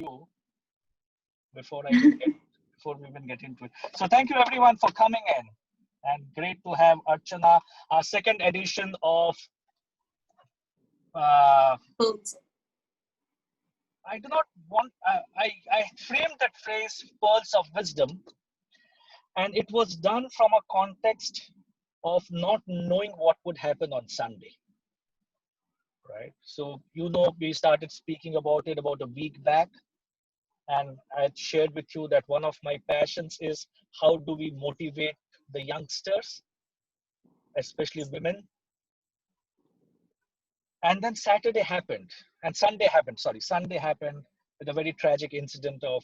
you before we even get into it. So thank you everyone for coming in, and great to have Archana, our second edition of. Uh, I do not want. I framed that phrase "pearls of wisdom," and it was done from a context of not knowing what would happen on Sunday. Right. So we started speaking about it about a week back. And I shared with you that one of my passions is how do we motivate the youngsters, especially women. And then Sunday happened with a very tragic incident of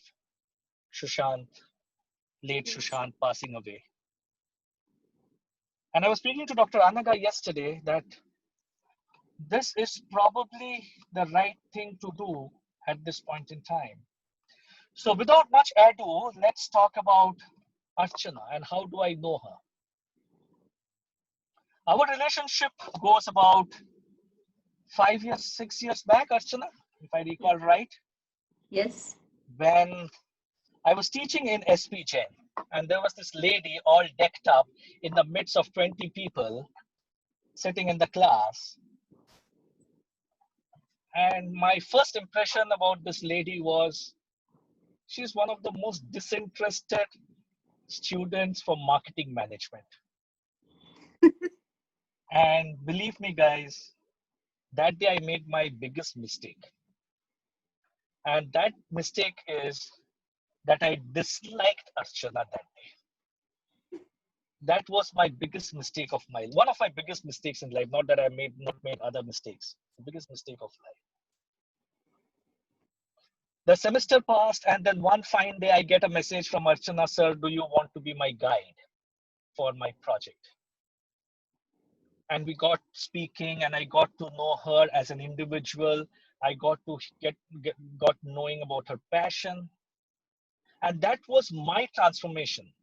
late Sushant passing away. And I was speaking to Dr. Anaga yesterday that this is probably the right thing to do at this point in time. So without much ado, let's talk about Archana and how do I know her. Our relationship goes about 5 years, 6 years back, Archana, if I recall right. Yes. When I was teaching in SP Jain, and there was this lady all decked up in the midst of 20 people sitting in the class. And my first impression about this lady was she's one of the most disinterested students for marketing management. And believe me, guys, that day I made my biggest mistake. And that mistake is that I disliked Archana that day. That was my biggest mistake of one of my biggest mistakes in life. Not that I not made other mistakes. The biggest mistake of life. The semester passed, and then one fine day I get a message from Archana, sir, do you want to be my guide for my project? And we got speaking, and I got to know her as an individual. I got to got knowing about her passion. And that was my transformation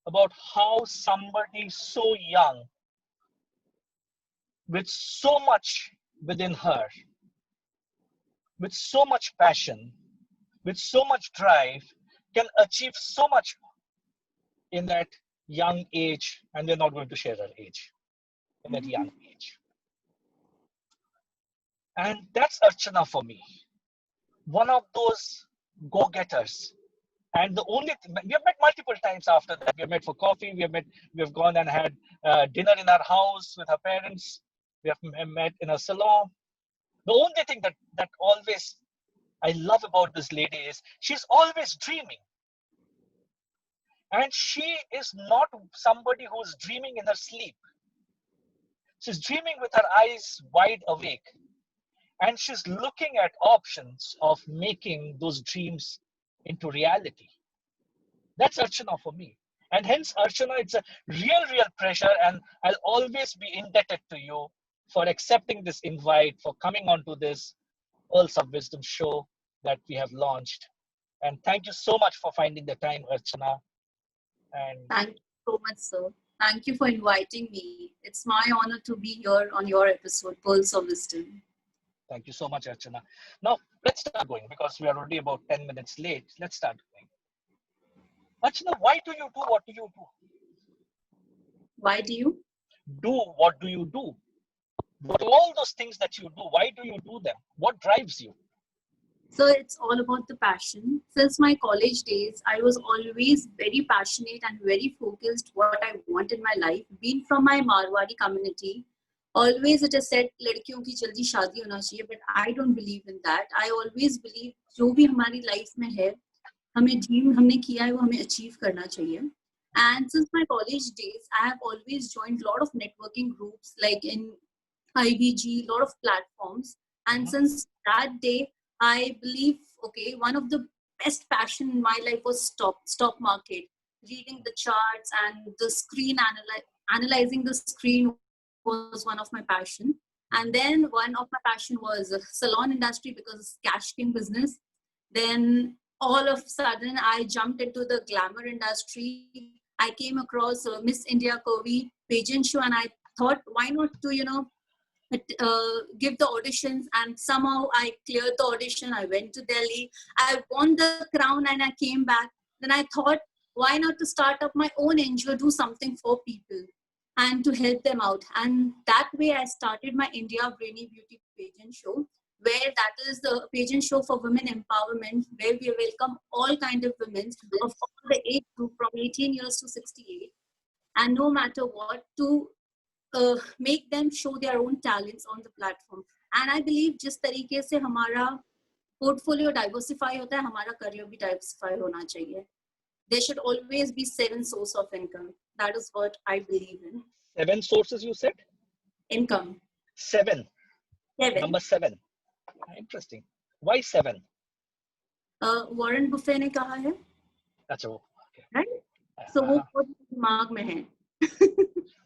about how somebody so young, with so much within her, with so much passion, with so much drive, can achieve so much in that young age. And we're not going to share her age, in that young age. And that's Archana for me. One of those go-getters. And the only thing, we have met multiple times after that. We have met for coffee. We have gone and had dinner in our house with her parents. We have met in a salon. The only thing that always I love about this lady is she's always dreaming. And she is not somebody who's dreaming in her sleep. She's dreaming with her eyes wide awake. And she's looking at options of making those dreams into reality. That's Archana for me. And hence, Archana, it's a real pleasure. And I'll always be indebted to you for accepting this invite, for coming onto this Pearls of Wisdom show that we have launched. And thank you so much for finding the time, Archana. And thank you so much, sir. Thank you for inviting me. It's my honor to be here on your episode, Pearls of Wisdom. Thank you so much, Archana. Now, let's start going because we are already about 10 minutes late. Let's start going. Archana, why do you do what do you do? Why do you? Do what do you do? What all those things that you do, why do you do them? What drives you? So it's all about the passion. Since my college days, I was always very passionate and very focused what I want in my life. Being from my Marwari community, always it is said, लड़कियों की जल्दी शादी होना चाहिए, but I don't believe in that. I always believe जो भी हमारी life में है, हमें dream हमने किया है वो हमें achieve करना चाहिए. And since my college days, I have always joined a lot of networking groups like in IBG, a lot of platforms. And since that day, I believe, okay, one of the best passion in my life was stock market. Reading the charts and the screen, analyzing the screen was one of my passion. And then one of my passion was salon industry because cash king business. Then all of a sudden, I jumped into the glamour industry. I came across Miss India Curvy pageant show, and I thought, why not to, give the auditions, and somehow I cleared the audition. I went to Delhi. I won the crown and I came back. Then I thought, why not to start up my own NGO, do something for people and to help them out. And that way I started my India Brainy Beauty pageant show, where that is the pageant show for women empowerment, where we welcome all kind of women of all the age group from 18 years to 68. And no matter what, to make them show their own talents on the platform. And I believe जिस तरीके से हमारा portfolio diversify होता है, हमारा career भी diversify होना चाहिए. There should always be 7 sources of income. That is what I believe in. 7 sources you said? Income. 7. 7. Number 7. Interesting. Why 7? Warren Buffett ने कहा है. अच्छा वो. Okay. Right? So वो दिमाग में है.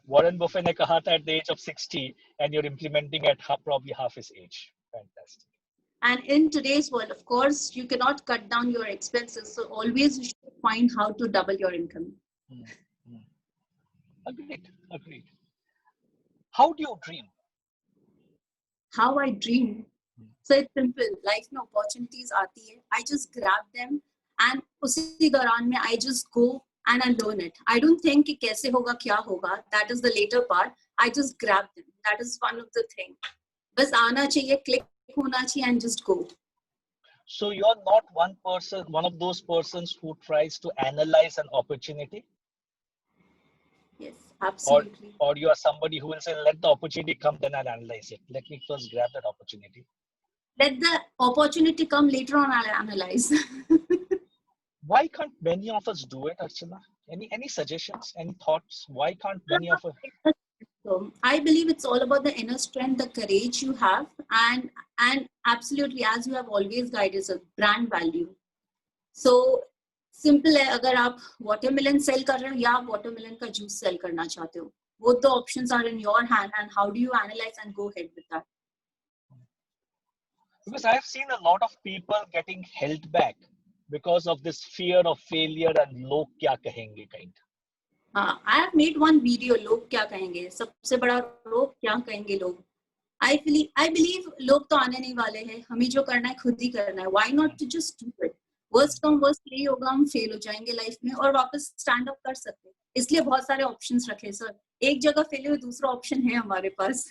Warren Buffett ने कहा था at the age of 60 and you're implementing at probably half his age. Fantastic. And in today's world, of course, you cannot cut down your expenses. So always you should find how to double your income. Agreed. Agreed. How do you dream? How I dream? So it's simple. Life में opportunities आती है. I just grab them and उसी दौरान में I just go and I learn it. I don't think कि कैसे होगा क्या होगा. That is the later part. I just grab them. That is one of the things. बस आना चाहिए, click होना चाहिए and just go. So you're not one of those persons who tries to analyze an opportunity? Yes, absolutely. Or you are somebody who will say, let the opportunity come, then I'll analyze it. Let me first grab that opportunity. Let the opportunity come, later on I'll analyze. Why can't many of us do it, Archana? Any suggestions, any thoughts? Why can't many of us? So I believe it's all about the inner strength, the courage you have, and absolutely, as you have always guided us, brand value. So simple है, अगर आप watermelon sell कर रहे हो या आप watermelon का juice sell करना चाहते हो, both the options are in your hand, and how do you analyze and go ahead with that? Because I've seen a lot of people getting held back because of this fear of failure and log kya kahenge kind. I have made one video, लोग क्या कहेंगे, सबसे बड़ा लोग क्या कहेंगे लोग. I believe लोग तो आने नहीं वाले हैं, हमें जो करना है खुद ही करना है. Why not to just do it? Worst come worst यही होगा, हम फेल हो जाएंगे लाइफ में और वापस स्टैंड अप कर सकते हैं. इसलिए बहुत सारे ऑप्शंस रखे सर. एक जगह फेल हुए, दूसरा ऑप्शन है हमारे पास.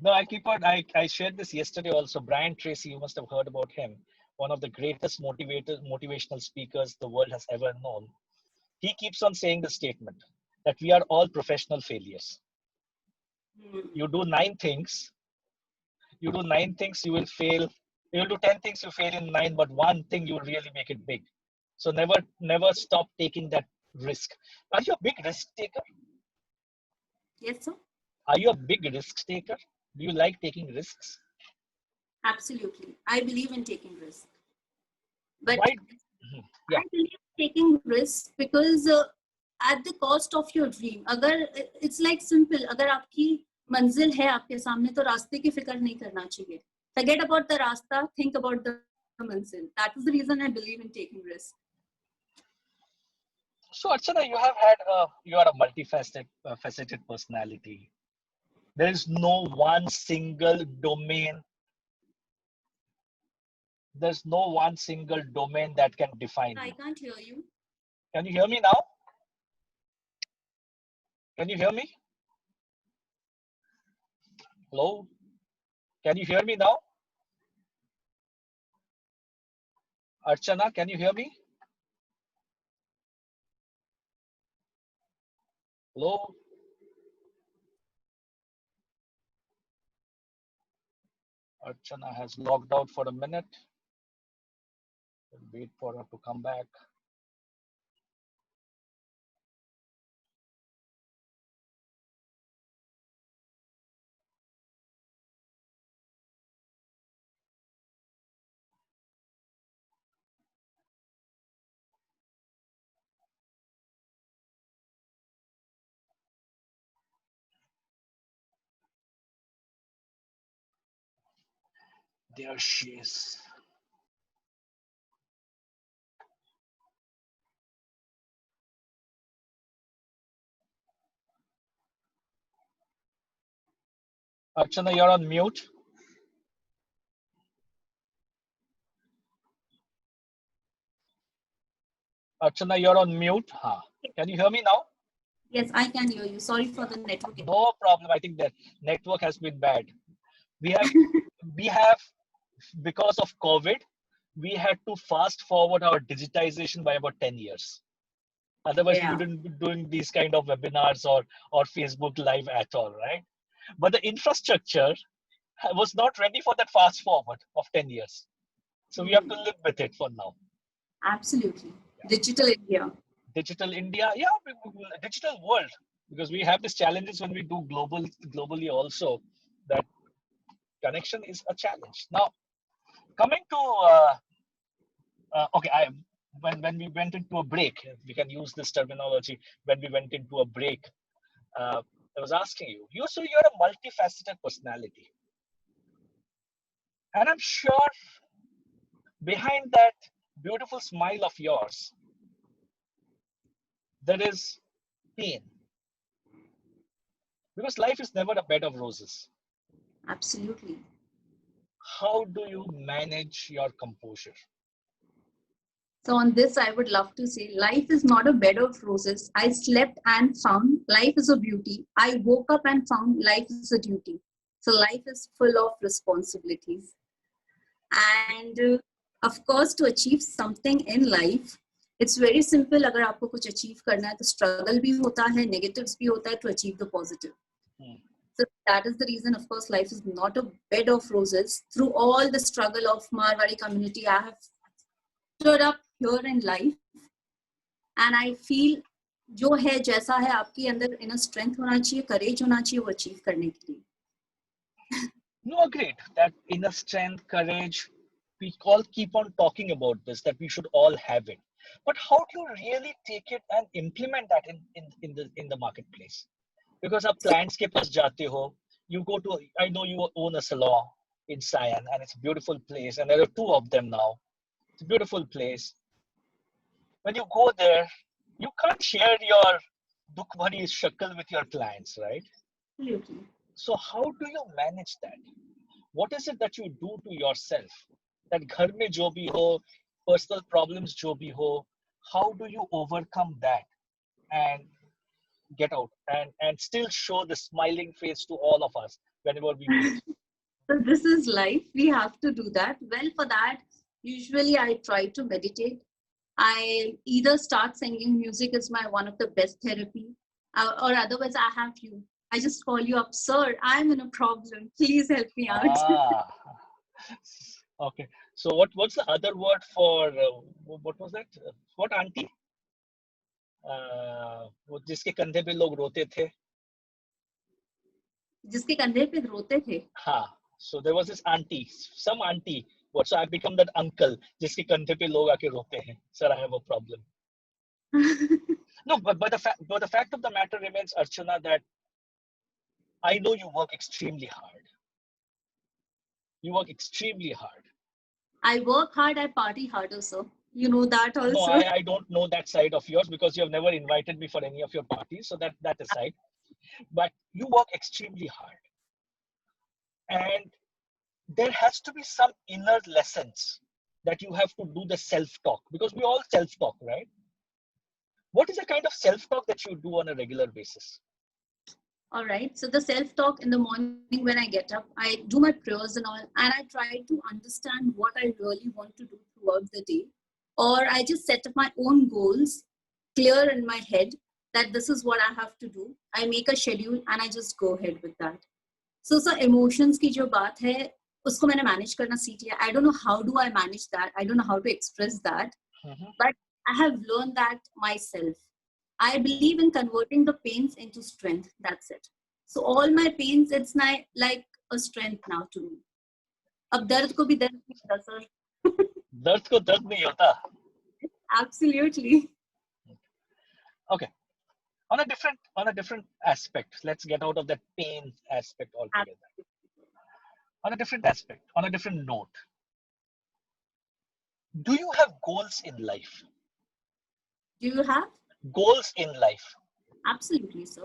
No, I shared this yesterday also. Brian Tracy, you must have heard about him. One of the greatest motivational speakers the world has ever known. He keeps on saying the statement that we are all professional failures. You do 9 things, you will fail. You will do 10 things, you fail in 9, but one thing you will really make it big. So never stop taking that risk. Are you a big risk taker? Yes, sir. Are you a big risk taker? Do you like taking risks? Absolutely. I believe in taking risks. But Why? Yeah. I believe taking risks because at the cost of your dream. अगर it's like simple. अगर आपकी मंजिल है आपके सामने तो रास्ते की फिक्र नहीं करना चाहिए. Forget about the रास्ता. Think about the manzil. That is the reason I believe in taking risks. So Archana, you are a multifaceted personality. There is no one single domain. There's no one single domain that can define you. I can't hear you. Can you hear me now? Can you hear me? Hello? Can you hear me now? Archana, can you hear me? Hello? Archana has logged out for a minute. We'll wait for her to come back. There she is. Archana, you're on mute. Archana, you're on mute. Can you hear me now? Yes, I can hear you. Sorry for the network. No problem. I think that network has been bad. We have, we have, because of COVID, we had to fast forward our digitization by about 10 years. Otherwise, we Yeah, wouldn't be doing these kind of webinars or Facebook Live at all, right? But the infrastructure was not ready for that fast forward of 10 years. So we have to live with it for now. absolutely. Digital India. Digital India, yeah, digital world, because we have these challenges when we do globally also, that connection is a challenge. Now, coming to okay, when we went into a break, we can use this terminology. When we went into a break, I was asking so you're a multifaceted personality, and I'm sure behind that beautiful smile of yours, there is pain, because life is never a bed of roses. Absolutely. How do you manage your composure? So on this, I would love to say, life is not a bed of roses. I slept and found life is a beauty. I woke up and found life is a duty. So life is full of responsibilities. And of course, to achieve something in life, it's very simple. अगर आपको कुछ achieve करना है, तो struggle भी होता है, negatives भी होता है to achieve the positive. So that is the reason, of course, life is not a bed of roses. Through all the struggle of Marwari community, I have stood up here in life, and I feel जो है जैसा है आपके अंदर inner strength होना चाहिए, courage होना चाहिए वो achieve करने के लिए. No, agreed that inner strength, courage, we all keep on talking about this, that we should all have it. But how do you really take it and implement that in the marketplace? Because आप clients के पास जाते हो, you go to, I know you own a salon in Siam, and it's a beautiful place, and there are two of them now. It's a beautiful place. When you go there, you can't share your dukh bhari shakal with your clients, right? Absolutely. So how do you manage that? What is it that you do to yourself? That घर में जो भी हो, personal problems जो भी हो, how do you overcome that and get out and still show the smiling face to all of us whenever we meet? So this is life. We have to do that. Well, for that, usually I try to meditate. I either start singing. Music is my one of the best therapy, or otherwise I have you. I just call you up, sir. I'm in a problem. Please help me out. Okay. So what's the other word for what was that? What auntie? वो जिसके कंधे पे लोग रोते थे. जिसके कंधे पे रोते थे. हाँ. So there was this auntie, some auntie. What? So I become that uncle जिसके कंधे पे लोग आके रोते हैं. Sir, I have a problem. No, but the fact of the matter remains, Archana, that I know you work extremely hard. You work extremely hard. I work hard, I party harder, sir. You know that No, also. I don't know that side of yours because you have never invited me for any of your parties. So that aside, but you work extremely hard. And there has to be some inner lessons that you have to do the self-talk, because we all self-talk, right? What is the kind of self-talk that you do on a regular basis? All right. So the self-talk in the morning when I get up, I do my prayers and all, and I try to understand what I really want to do throughout the day. Or I just set up my own goals clear in my head that this is what I have to do. I make a schedule and I just go ahead with that. So emotions की जो बात है, उसको मैंने manage करना सीख लिया. I don't know how do I manage that. I don't know how to express that. But I have learned that myself. I believe in converting the pains into strength. That's it. So all my pains, it's like a strength now to me. अब दर्द को भी दर्द नहीं होता, sir. दर्द को दर्द नहीं होता. Absolutely. Okay. On a different aspect, let's get out of that pain aspect altogether. On a different aspect, on a different note, do you have goals in life? Do you have? Goals in life. Absolutely, sir.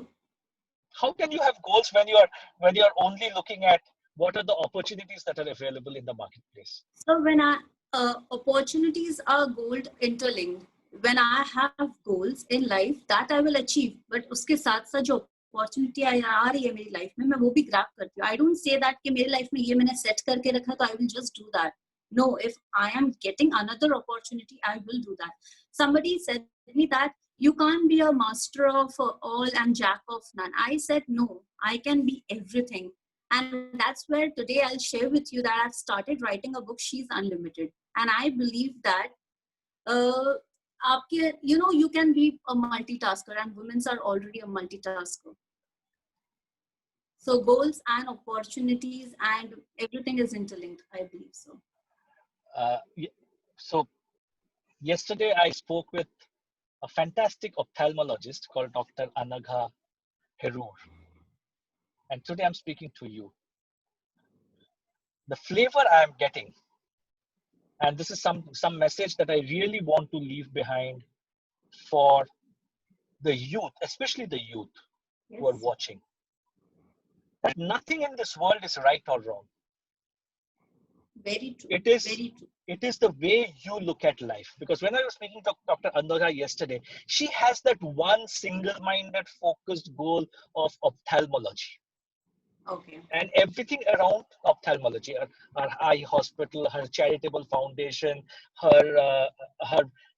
How can you have goals when you're only looking at what are the opportunities that are available in the marketplace? So when opportunities are gold interlinked, when I have goals in life that I will achieve, but उसके साथ साथ जो opportunity आ रही है मेरी life में, मैं वो भी grab करती हूँ. I don't say that कि मेरी life में ये मैंने set करके रखा तो I will just do that. No, if I am getting another opportunity, I will do that. Somebody said me that you can't be a master of all and jack of none. I said no, I can be everything. And that's where today I'll share with you that I've started writing a book, She's Unlimited. And I believe that uh, you can be a multitasker, and women are already a multitasker. So goals and opportunities and everything is interlinked. I believe so. So yesterday I spoke with a fantastic ophthalmologist called Dr. Anagha Herur. And today I'm speaking to you. The flavor I am getting, and this is some message that I really want to leave behind for the youth, especially the youth who are watching, that nothing in this world is right or wrong. Very true. It is very true. It is the way you look at life. Because when I was speaking to Dr. Anagha yesterday, she has that one single-minded, focused goal of ophthalmology. Okay. And everything around ophthalmology, her eye hospital, her charitable foundation, her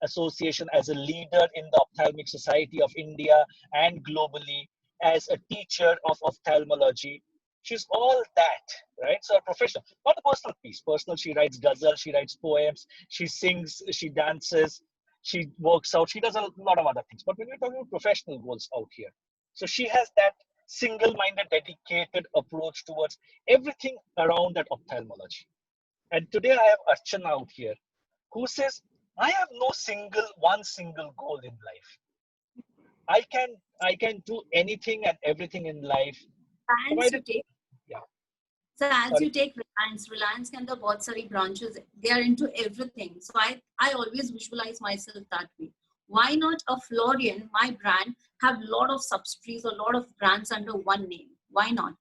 association as a leader in the Ophthalmic Society of India and globally, as a teacher of ophthalmology. She's all that, right? So a professional, not a personal piece. Personal, she writes ghazal, she writes poems, she sings, she dances, she works out, she does a lot of other things. But when we're talking about professional goals out here, so she has that single-minded, dedicated approach towards everything around that ophthalmology. And today I have Archana out here who says, I have no one single goal in life. I can do anything and everything in life. Provided, yeah. So as you take Reliance can have बहुत सारी branches. They are into everything. So I always visualize myself that way. Why not a Florian, my brand, have a lot of subsidiaries, a lot of brands under one name? Why not?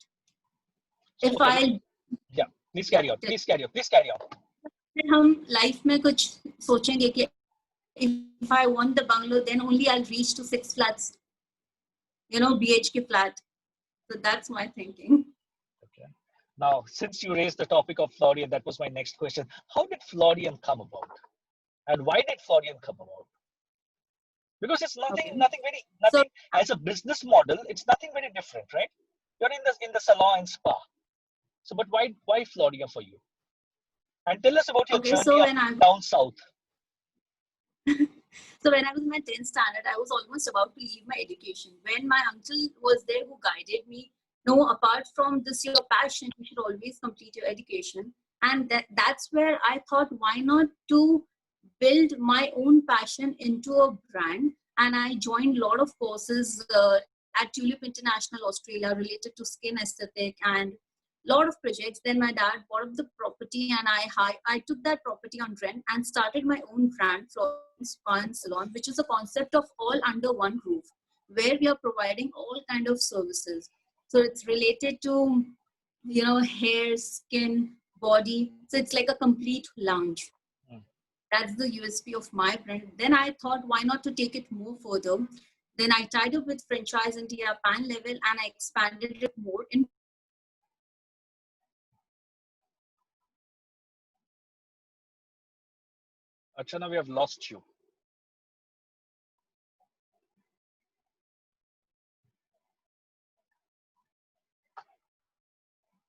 So, please carry on. हम life में कुछ सोचेंगे कि if I want the bungalow, then only I'll reach to 6 flats, BHK flat. So that's my thinking. Okay. Now, since you raised the topic of Florian, that was my next question. How did Florian come about? And why did Florian come about? Because it's nothing as a business model, it's nothing very different, right? You're in the salon and spa. So, but why Florian for you? And tell us about your journey down south. So when I was in my 10th standard, I was almost about to leave my education. When my uncle was there who guided me, no, apart from this, your passion, you should always complete your education. And that's where I thought, why not to build my own passion into a brand? And I joined a lot of courses at Tulip International Australia related to skin aesthetic and lot of projects. Then my dad bought up the property and I took that property on rent and started my own brand, Florence Spa and Salon, which is a concept of all under one roof, where we are providing all kind of services. So it's related to, hair, skin, body. So it's like a complete lounge. That's the USP of my brand. Then I thought, why not to take it more further? Then I tied up with Franchise India pan level and I expanded it more in. Archana, we have lost you.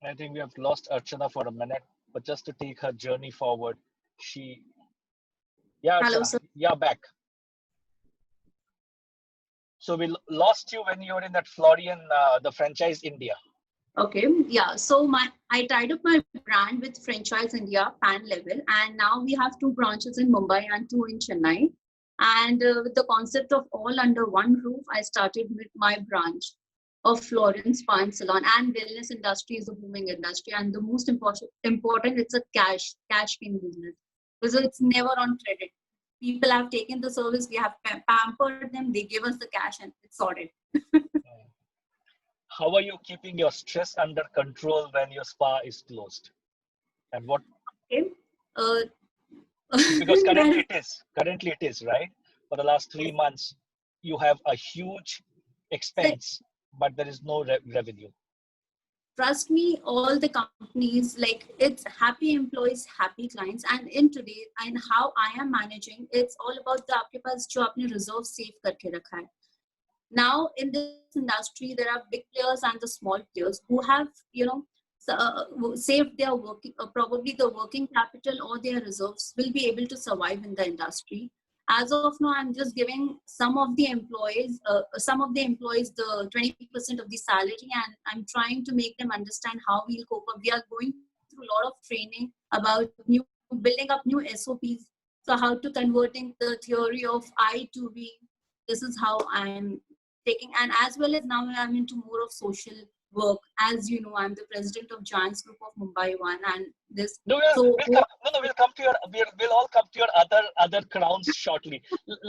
I think we have lost Archana for a minute, but just to take her journey forward, Archana, hello, sir. Yeah, back. So we lost you when you were in that Florian, the Franchise India. Okay, yeah. So I tied up my brand with Franchise India pan level, and now we have 2 branches in Mumbai and 2 in Chennai. And with the concept of all under one roof, I started with my branch of Florence Spa and Salon. And wellness industry is a booming industry, and the most important it's a cash paying business, because it's never on credit. People have taken the service, we have pampered them, they give us the cash, and it's sorted. How are you keeping your stress under control when your spa is closed? And what, Okay. Uh, because well, currently it is, right? For the last three yes. months, you have a huge Like, expense, but there is no revenue. trust me, all the companies, like, it's happy employees, happy clients. And in today, and how I am managing, it's all about the आपके पास जो आपने reserve save करके रखा है. Now in this industry, there are big players and the small players who have, saved their working, probably the working capital or their reserves will be able to survive in the industry. As of now, I'm just giving some of the employees the 20% of the salary, and I'm trying to make them understand how we'll cope up. We are going through a lot of training about building up new SOPs. So how to converting the theory of I to B. This is how I'm taking, and as well as now I'm into more of social work. As you know, I'm the president of Giants Group of Mumbai One, and this. No, So we'll come. No, no, we'll come to your. We'll all come to your other crowns shortly.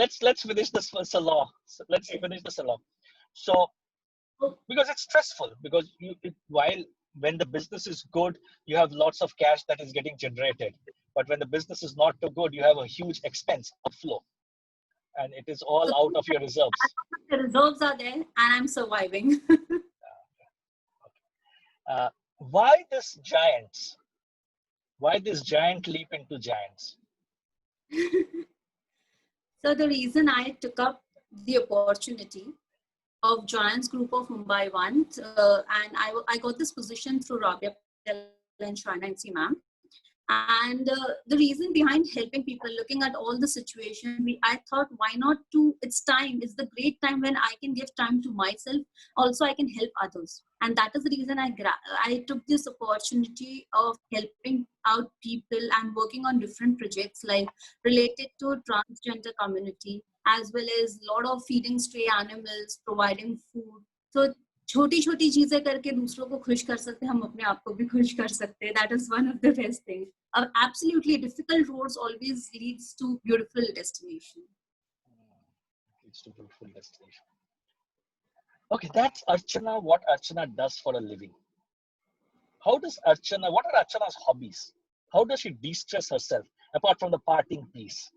Let's finish this salon. Let's finish the salon. So because it's stressful, because while when the business is good, you have lots of cash that is getting generated, but when the business is not too good, you have a huge expense outflow, and it is all so out of your reserves. the reserves are there, and I'm surviving. Why this giants? Why this giant leap into giants? So the reason I took up the opportunity of Giants Group of Mumbai One, and I got this position through Rabia Patel and Shana and ma'am. And the reason behind helping people, looking at all the situation, I thought, why not to, it's time, it's the great time when I can give time to myself. Also, I can help others. And that is the reason I took this opportunity of helping out people and working on different projects like related to transgender community, as well as a lot of feeding stray animals, providing food. So छोटी छोटी चीजें करके दूसरों को खुश कर सकते हैं, हम अपने आप को भी खुश कर सकते हैं. That is one of the best things. Absolutely, difficult roads always leads to beautiful destination. It's a beautiful destination. Okay, that's Archana. What Archana does for a living. How does Archana? What are Archana's hobbies? How does she de-stress herself apart from the partying piece?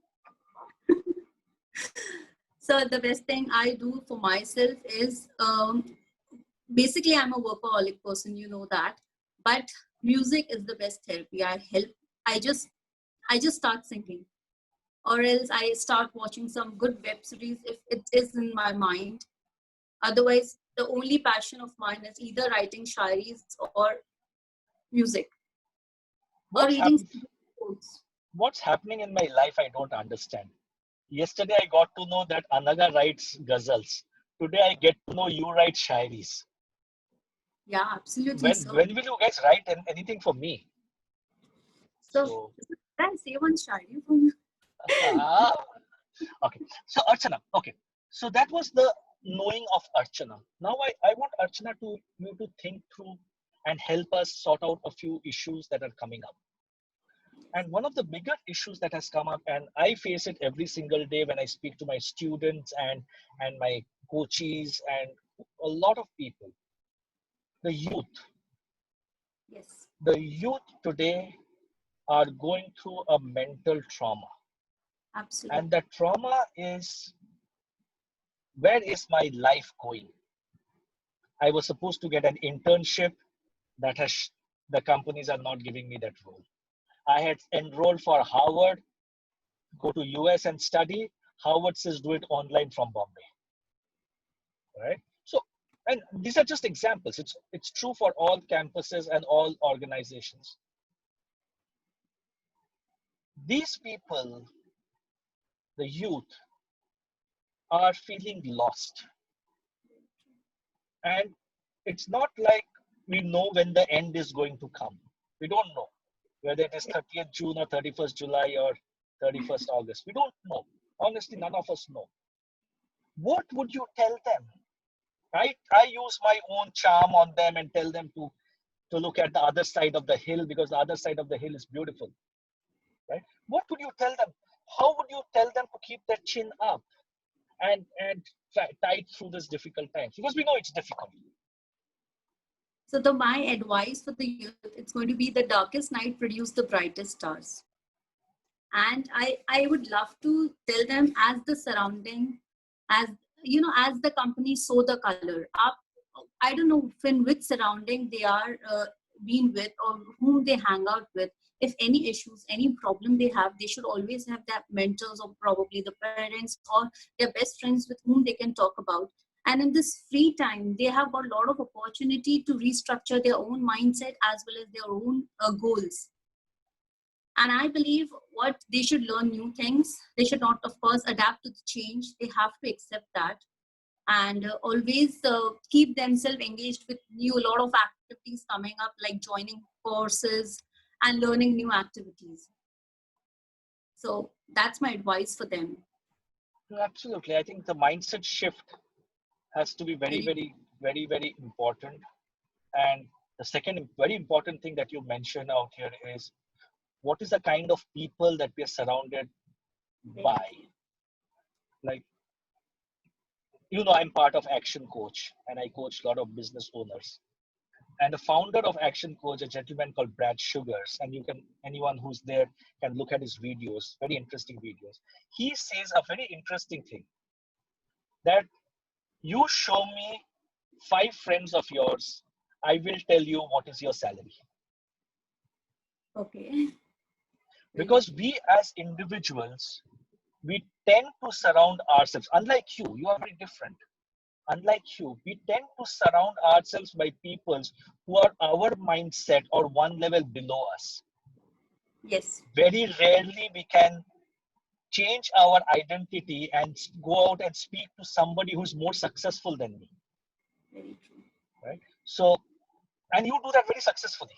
So the best thing I do for myself is, basically I'm a workaholic person, you know that. But music is the best therapy. I just I just start singing, or else I start watching some good web series if it is in my mind. Otherwise, the only passion of mine is either writing shairis or music, or What's reading happened? some books. What's happening in my life? I don't understand. Yesterday I got to know that Anaga writes ghazals. Today I get to know you write shairis. Yeah, absolutely. When will you guys write anything for me? So So can I say one shairi for you? okay. So Archana, okay. So that was the knowing of Archana. Now I want Archana to you to think through and help us sort out a few issues that are coming up. And one of the bigger issues that has come up, and I face it every single day when I speak to my students and my coaches and a lot of people, the youth. Yes, The youth today are going through a mental trauma. absolutely. And that trauma is, where is my life going? I was supposed to get an internship that has, the companies are not giving me that role. I had enrolled for Harvard, go to US and study. Harvard says do it online from Bombay, right? So, and these are just examples. It's true for all campuses and all organizations. These people, the youth, are feeling lost. And it's not like we know when the end is going to come. We don't know whether it is 30th June or 31st July or 31st August. We don't know. Honestly, none of us know. What would you tell them? I use my own charm on them and tell them to look at the other side of the hill, because the other side of the hill is beautiful. Right? What would you tell them? How would you tell them to keep their chin up and tide through this difficult times? Because we know it's difficult. So my advice for the youth, it's going to be the darkest night produce the brightest stars. And I would love to tell them, as the surrounding, as as the company sow the color up, I don't know in which surrounding they are being with or whom they hang out with. If any issues, any problem they have, they should always have that mentors or probably the parents or their best friends with whom they can talk about. And in this free time, they have got a lot of opportunity to restructure their own mindset as well as their own goals. And I believe what they should learn new things. They should not, of course, adapt to the change. They have to accept that, and always keep themselves engaged with new a lot of activities coming up, like joining courses and learning new activities. So that's my advice for them. Absolutely. I think the mindset shift has to be very, Very very, very, very important. And the second very important thing that you mentioned out here is what is the kind of people that we are surrounded very by. Like, I'm part of Action Coach and I coach a lot of business owners. And the founder of Action Coach, a gentleman called Brad Sugars, and anyone who's there can look at his videos, very interesting videos. He says a very interesting thing that you show me 5 friends of yours, I will tell you what is your salary. okay. Very Because we as individuals, we tend to surround ourselves, unlike you are very different. Unlike you, we tend to surround ourselves by people who are our mindset or one level below us. yes, Very rarely we can change our identity and go out and speak to somebody who's more successful than me, very true. right? So, and you do that very successfully.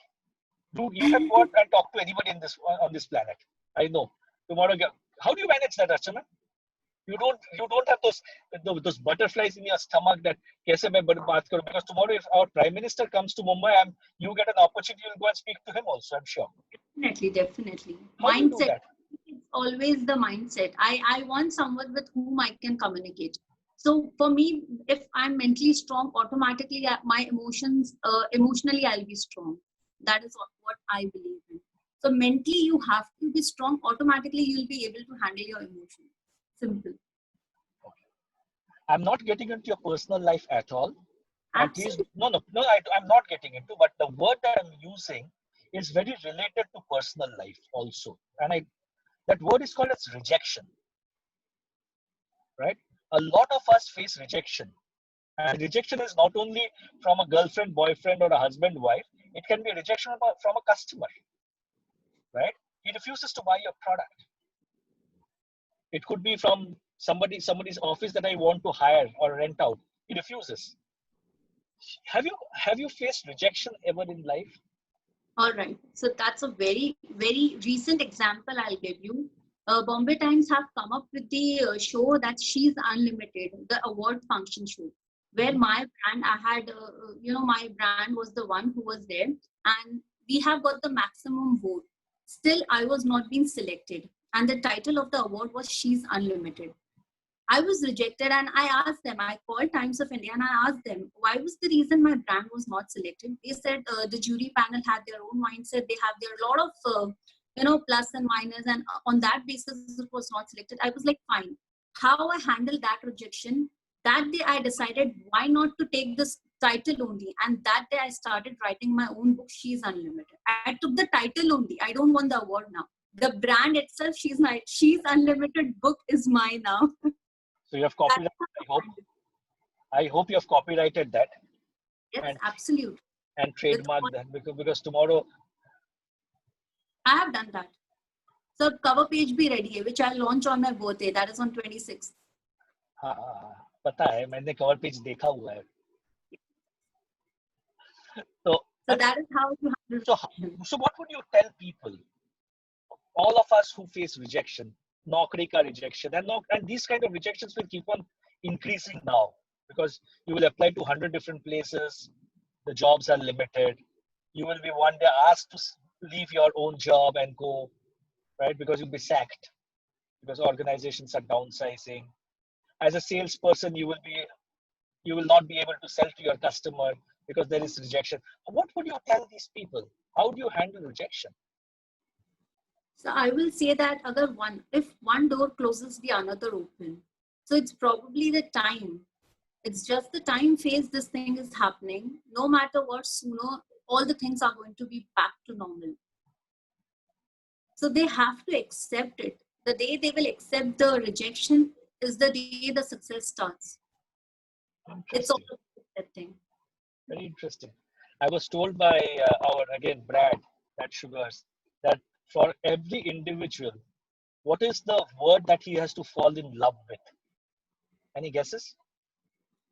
You can go out and talk to anybody on this planet. I know. Tomorrow, how do you manage that, Archana? You don't have those butterflies in your stomach that kaise main baat karu, because tomorrow if our prime minister comes to Mumbai and you get an opportunity, you'll go and speak to him also, I'm sure. Definitely. How do you do Mindset. that? It's always the mindset. I want someone with whom I can communicate. So for me, if I'm mentally strong, automatically my emotions, emotionally, I'll be strong. That is what I believe in. So mentally, you have to be strong. Automatically, you'll be able to handle your emotions. Simple. I'm not getting into your personal life at all. And please, Absolutely. no, I'm not getting into, but the word that I'm using is very related to personal life also. And that word is called as rejection, right? A lot of us face rejection. And rejection is not only from a girlfriend, boyfriend, or a husband, wife. It can be a rejection from a customer, right? He refuses to buy your product. It could be from somebody's office that I want to hire or rent out. He refuses. Have you faced rejection ever in life? All right. So that's a very, very recent example I'll give you. Bombay Times have come up with the show that She's Unlimited, the award function show, where Mhm. my brand, I had, my brand was the one who was there, and we have got the maximum vote. Still, I was not being selected, and the title of the award was She's Unlimited. I was rejected, and I asked them, I called Times of India and I asked them, why was the reason my brand was not selected? They said the jury panel had their own mindset. They have their lot of, plus and minus. And on that basis, it was not selected. I was like, fine. How I handled that rejection, that day I decided why not to take this title only. And that day I started writing my own book, She's Unlimited. I took the title only. I don't want the award now. The brand itself, She's Unlimited book is mine now. So you have copyrighted. I hope. I hope you have copyrighted that Yes, and absolutely. and With all, trademarked that because tomorrow. I have done that. So cover page be ready, which I'll launch on my birthday. That is on 26th. हाँ हाँ हाँ, पता है मैंने cover page देखा हुआ है. So So and that is how you handle so rejection. so what would you tell people? All of us who face rejection, naukri ka rejection, and these kind of rejections will keep on increasing now because you will apply to 100 different places. The jobs are limited. You will be one day asked to leave your own job and go, right? Because you'll be sacked because organizations are downsizing. As a salesperson, you will not be able to sell to your customer because there is rejection. What would you tell these people? How do you handle rejection? So I will say that if one door closes, the another open. So it's probably the time. It's just the time phase this thing is happening. No matter what, sooner all the things are going to be back to normal. So they have to accept it. The day they will accept the rejection is the day the success starts. It's all Interesting. about accepting. Very interesting. I was told by our, again, Brad, that Sugars, that for every individual, what is the word that he has to fall in love with? Any guesses?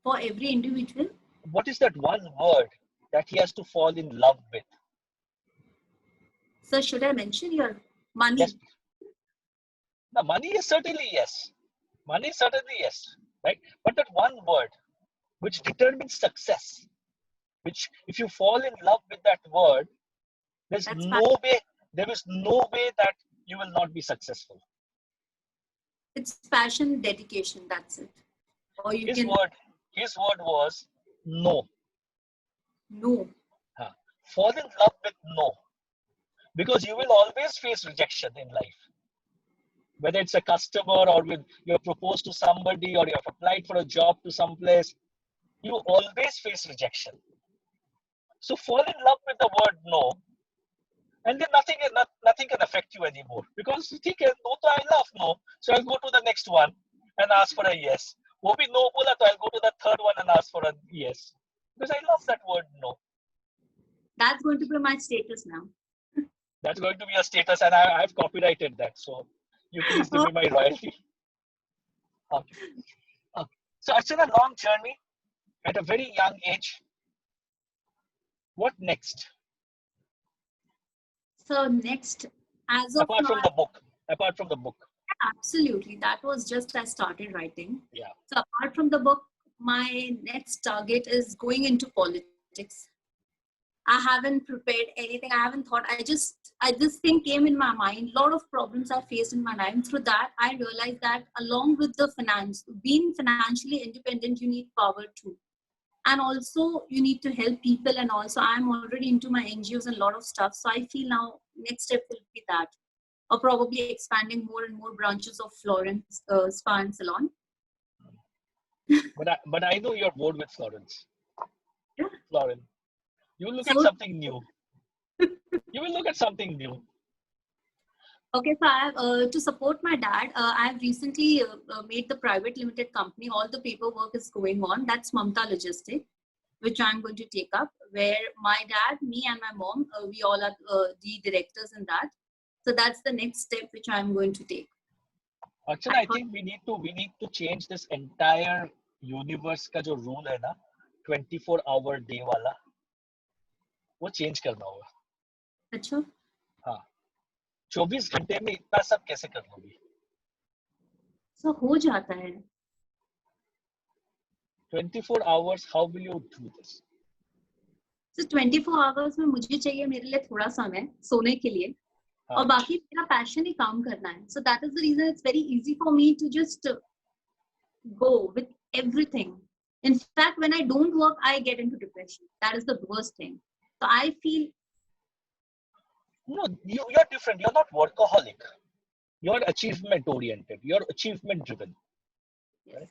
For every individual. What is that one word that he has to fall in love with? So should I mention your Yes. money? The money is certainly yes. Money is certainly yes, right? But that one word which determines success, which if you fall in love with that word, there's That's no way, there is no way that you will not be successful. it's passion, dedication. That's it. Or you His can word, his word was no. no. Fall in love with no, because you will always face rejection in life. Whether it's a customer or with you're proposed to somebody or you have applied for a job to some place, you always face rejection. So fall in love with the word no, and then nothing can affect you anymore because you think no, to I love no, so I'll go to the next one and ask for a yes. वो भी no बोला, तो I'll go to the third one and ask for a yes because I love that word no. That's going to be my status now. That's going to be a status, and I've copyrighted that. So you please give me my royalty. Okay. Okay. So it's been a long journey at a very young age. What next? So next, as of Apart now, from the book. Apart from the book. absolutely, that was just I started writing. Yeah. So apart from the book, my next target is going into politics. I haven't prepared anything. I haven't thought. This thing came in my mind. A lot of problems I faced in my life. And through that, I realized that along with the finance, being financially independent, you need power too. And also you need to help people. And also I'm already into my NGOs and a lot of stuff. So I feel now next step will be that, or probably expanding more and more branches of Florence spa and salon. But I know you're bored with Florence. Yeah. Florence. You will look at So something new. You will look at something new. okay, so I have, to support my dad, I have recently made the private limited company. All the paperwork is going on. That's Mamta Logistic, which I'm going to take up, where my dad, me and my mom, we all are the directors in that. So that's the next step which I'm going to take. Archana, I think we need to change this entire universe का जो rule है ना, 24-hour day वाला, वो change करना होगा. अच्छा. हाँ. 24 घंटे में इतना सब कैसे कर लोगी? So हो जाता है. 24 hours, how will you do this? So 24 hours में मुझे चाहिए मेरे लिए थोड़ा समय सोने के लिए. और बाकी मेरा पैशन ही काम करना है. So that is the reason it's very easy for me to just go with everything. In fact, when I don't work, I get into depression. That is the worst thing. So I feel No, you're different. You're not workaholic. You're achievement oriented. You're achievement driven. yes. Right?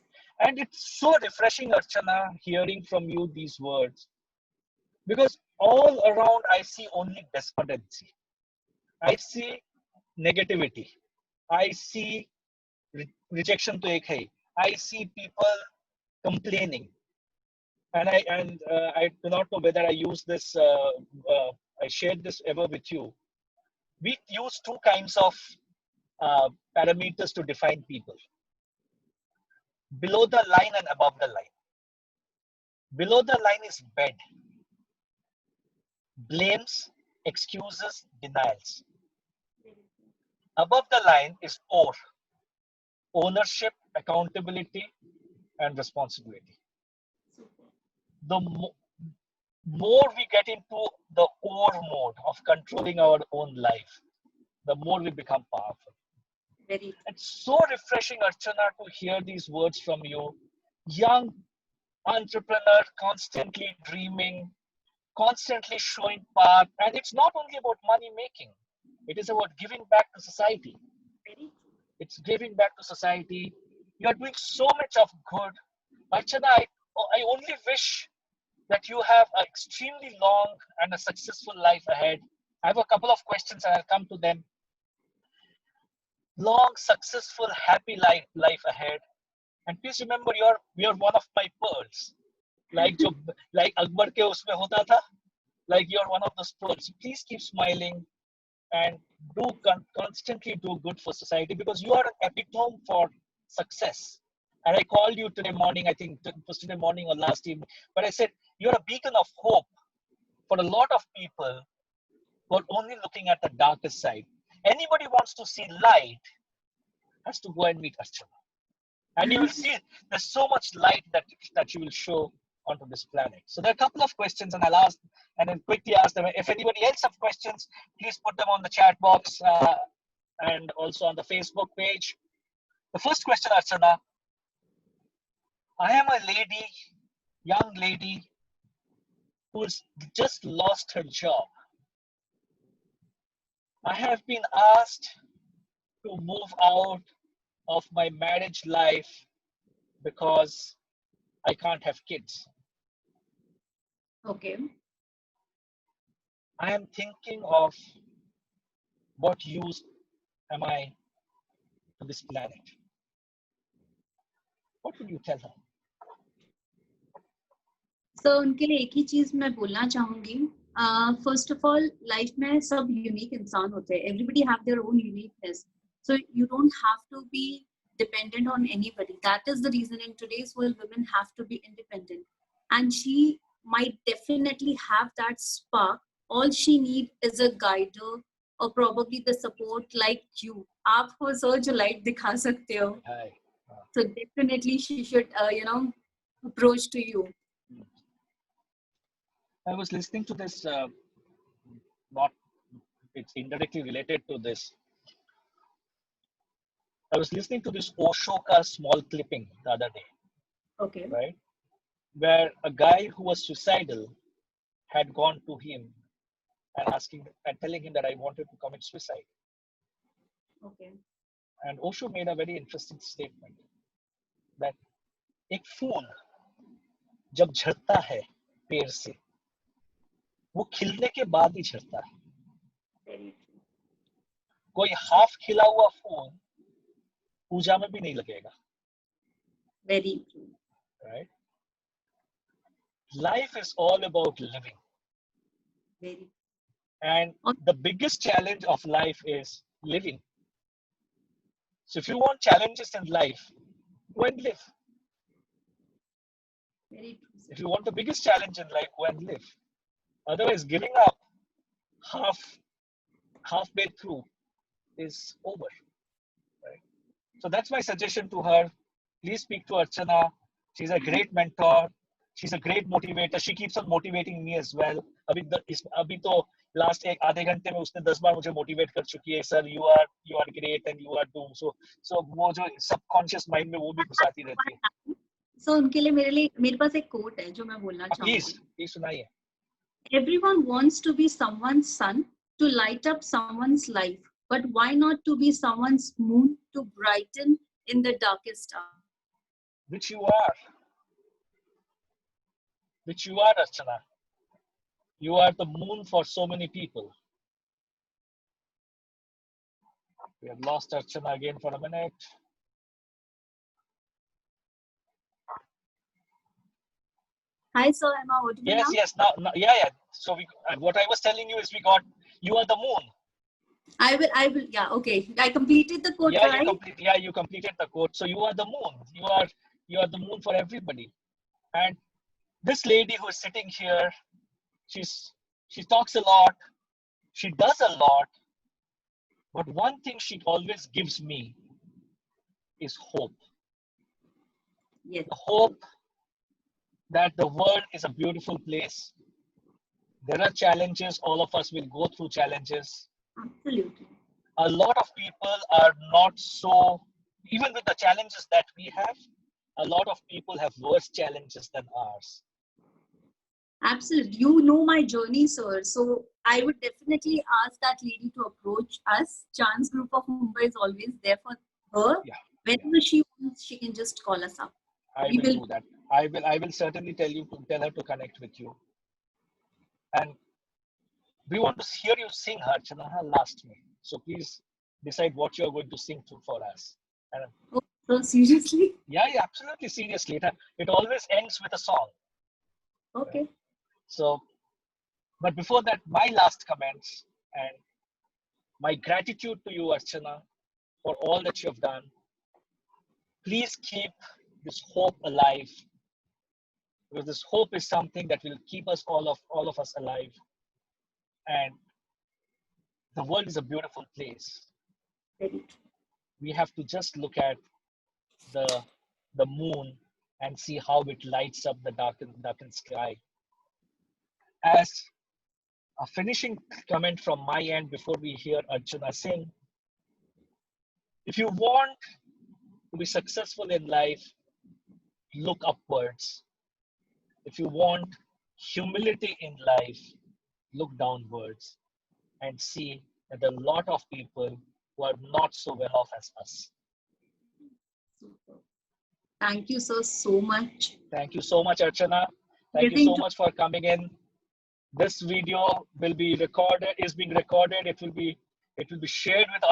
And it's so refreshing, Archana, hearing from you these words. Because all around I see only despondency. I see negativity. I see rejection to ek hai. I see people complaining. And I do not know whether I use this, I shared this ever with you. We use two kinds of parameters to define people: below the line and above the line. Below the line is bed, blames, excuses, denials. Above the line is OR, ownership, accountability, and responsibility. The more we get into the OR mode of controlling our own life, the more we become powerful. Very. It's so refreshing, Archana, to hear these words from you. Young entrepreneur, constantly dreaming, constantly showing path. And it's not only about money making, it is about giving back to society. Very It's giving back to society. You are doing so much of good. Archana, I only wish that you have an extremely long and a successful life ahead. I have a couple of questions and I'll come to them. Long, successful, happy life ahead. And please remember, you're one of my pearls. Like jo, like Akbar ke usme hota tha. Like you're one of those pearls. Please keep smiling and constantly do good for society, because you are an epitome for success. And I called you today morning, I think it was today morning or last evening, but I said you're a beacon of hope for a lot of people who are only looking at the darkest side. Anybody wants to see light has to go and meet Archana. And you will see there's so much light that you will show onto this planet. So there are a couple of questions, and I'll ask and then quickly ask them. If anybody else have questions, please put them on the chat box and also on the Facebook page. The first question, Archana, I am a lady, young lady, who's just lost her job. I have been asked to move out of my marriage life because I can't have kids. okay. I am thinking of what use am I to this planet? What would you tell her? So उनके लिए एक ही चीज मैं बोलना चाहूंगी. First of all, life में सब unique इंसान होते हैं. Everybody have their own uniqueness. So you don't have to be dependent on anybody. That is the reason in today's world women have to be independent. And she might definitely have that spark. All she need is a guider or probably the support like you. आप हो सो जो light दिखा सकते हो. Hi. So definitely she should, approach to you. I was listening to this, not it's indirectly related to this. I was listening to this Oshoka small clipping the other day, Okay. right? Where a guy who was suicidal had gone to him and asking and telling him that I wanted to commit suicide. Okay. And Osho made a very interesting statement that एक फूल जब झड़ता है पेड़ से, वो खिलने के बाद ही झड़ता है. Very true. कोई हाफ खिला हुआ फूल पूजा में भी नहीं लगेगा. Very true. Right? Life is all about living. Very. And the biggest challenge of life is living. So if you want challenges in life, go and live. Very true. If you want the biggest challenge in life, go and live. Otherwise, giving up halfway through is over. Right? So that's my suggestion to her. Please speak to Archana. She's a great mentor. She's a great motivator. She keeps on motivating me as well. अभी तो last एक आधे घंटे में उसने 10 बार मुझे motivate कर चुकी है. Sir you are great and you are doom. So वो जो सबकॉन्शियस माइंड में वो भी घुसाती रहती है. So उनके लिए मेरे पास एक कोट है जो मैं बोलना चाहूंगी. प्लीज सुनाइए. Everyone wants to be someone's sun to light up someone's life, but why not to be someone's moon to brighten in the darkest hour? Which you are. Which you are, Archana. You are the moon for so many people. We have lost Archana again for a minute. Hi, sir. Am I audible now? Yes. Now, yeah. So what I was telling you is you are the moon. I will. Yeah. Okay. I completed the quote. Yeah, right? you completed the quote. So you are the moon. You are the moon for everybody. And this lady who is sitting here, she talks a lot. She does a lot. But one thing she always gives me is hope. Yes. The hope that the world is a beautiful place. There are challenges. All of us will go through challenges. Absolutely. A lot of people are not so, even with the challenges that we have, a lot of people have worse challenges than ours. Absolutely. You know my journey, sir. So I would definitely ask that lady to approach us. Chance Group of Mumbai is always there for her. Yeah, yeah. Whenever she wants, she can just call us up. I We will will. do that. I will certainly tell her to connect with you. And we want to hear you sing, Archana, last me. So please decide what you're going to sing for us. And Oh, so seriously? yeah, yeah, absolutely, seriously. It always ends with a song. Right? Okay. So, but before that, my last comments and my gratitude to you, Archana, for all that you have done. Please keep this hope alive, because this hope is something that will keep us all of us alive. And the world is a beautiful place. Very true. We have to just look at the the moon and see how it lights up the darkened sky. As a finishing comment from my end before we hear Arjuna sing, if you want to be successful in life, look upwards. If you want humility in life, look downwards and see that there are a lot of people who are not so well off as us. Super. Thank you, sir, so much. Thank you so much, Archana. Thank you Living so to much for coming in. This video will be recorded, is being recorded. It will be shared with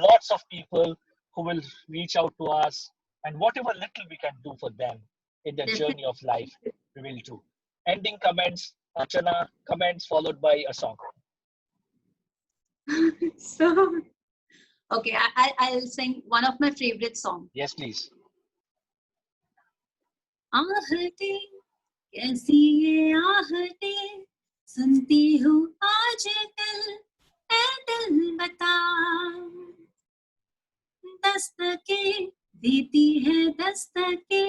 lots of people who will reach out to us, and whatever little we can do for them in their definitely. journey of life, we will do. Ending comments, Archana, comments followed by a song. So, okay, I'll sing one of my favorite songs. Yes, please. आहटे कैसी ये आहटे सुनती हूँ आजकल ऐ दिल बता दस्तके देती है दस्तके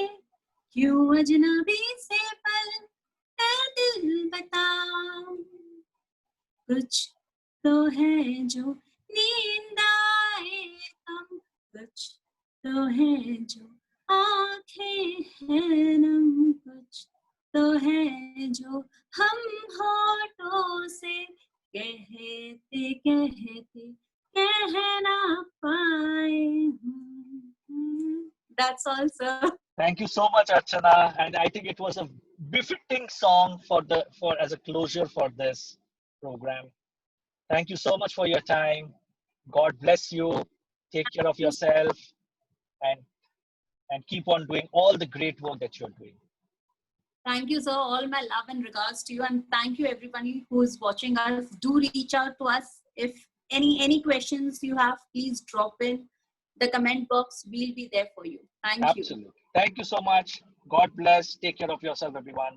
क्यों अजनबी से पल ऐ दिल बता कुछ तो है जो नींद आए हम कुछ तो है जो आंखें हैं नम कुछ तो है जो हम होठों से कहते कहते कह ना पाए That's all, sir. Thank you so much, Archana, and I think it was a befitting song for as a closure for this program. Thank you so much for your time. God bless you. Take care of yourself, and and keep on doing all the great work that you're doing. Thank you, sir. All my love and regards to you, and thank you everybody who is watching us. Do reach out to us if any questions you have. Please drop in the comment box. We'll be there for you. Thank you. Absolutely. Thank you so much. God bless. Take care of yourself, everyone.